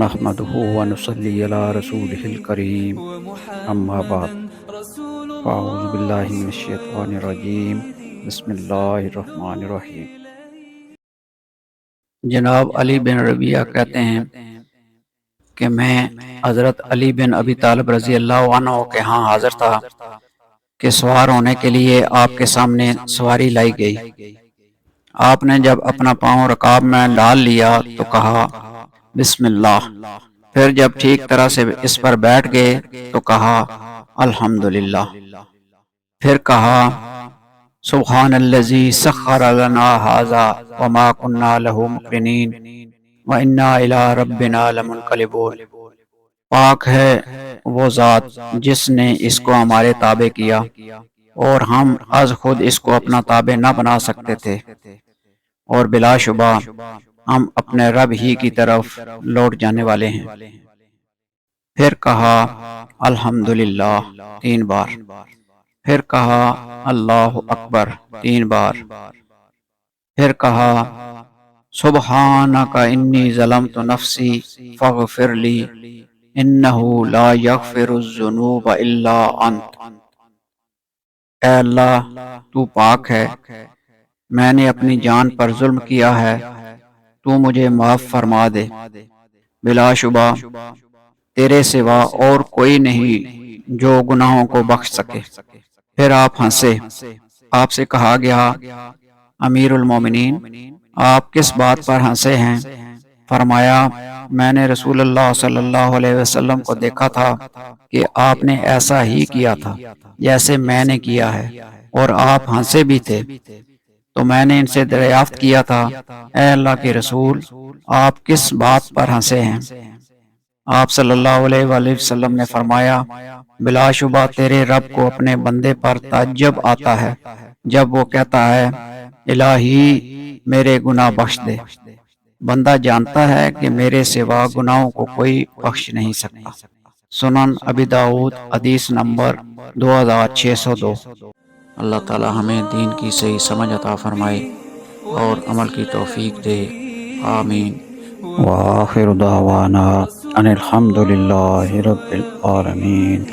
نحمده ونصلي على رسوله الكريم اما بعد فاعوذ باللہ من الشیطان الرجیم بسم اللہ الرحمن الرحیم۔ جناب علی بن ربیعہ کہتے ہیں کہ میں حضرت علی بن ابی طالب رضی اللہ عنہ کے ہاں حاضر تھا کہ سوار ہونے کے لیے آپ کے سامنے سواری لائی گئی۔ آپ نے جب اپنا پاؤں رکاب میں ڈال لیا تو کہا بسم اللہ، پھر جب ٹھیک طرح سے اس پر بیٹھ گئے تو کہا الحمدللہ، پھر کہا سبحان الذی سخر لنا ھذا وما كنا له مقرنین وإنا إلی ربنا لمنقلبون۔ پاک ہے وہ ذات جس نے اس کو ہمارے تابع کیا اور ہم از خود اس کو اپنا تابع نہ بنا سکتے تھے، اور بلا شبہ ہم اپنے رب ہی کی طرف لوٹ جانے والے ہیں۔ پھر کہا الحمدللہ 3 بار، پھر کہا اللہ اکبر 3 بار، پھر کہا سبحانک انی ظلمت نفسی فاغفر لی انہ لا یغفر الذنوب الا انت۔ اے اللہ، تو پاک ہے، میں نے اپنی جان پر ظلم کیا ہے، تو مجھے معاف فرما دے، بلا شبہ تیرے سوا اور کوئی نہیں جو گناہوں کو بخش سکے۔ پھر آپ ہنسے۔ آپ سے کہا گیا امیر المومنین، آپ کس بات پر ہنسے ہیں؟ فرمایا میں نے رسول اللہ صلی اللہ علیہ وسلم کو دیکھا تھا کہ آپ نے ایسا ہی کیا تھا جیسے میں نے کیا ہے، اور آپ ہنسے بھی تھے، تو میں نے ان سے دریافت کیا تھا اے اللہ کے رسول، آپ کس بات پر ہنسے ہیں؟ آپ صلی اللہ علیہ وآلہ وسلم نے فرمایا بلا شبہ تیرے رب کو اپنے بندے پر تعجب آتا ہے جب وہ کہتا ہے الہی میرے گناہ بخش دے۔ بندہ جانتا ہے کہ میرے سوا گناہوں کو کوئی بخش نہیں سکتا۔ سنن ابی داؤد حدیث نمبر 2602۔ اللہ تعالی ہمیں دین کی صحیح سمجھ عطا فرمائے اور عمل کی توفیق دے، آمین۔ وآخر دعوانا ان الحمد للہ رب العالمین۔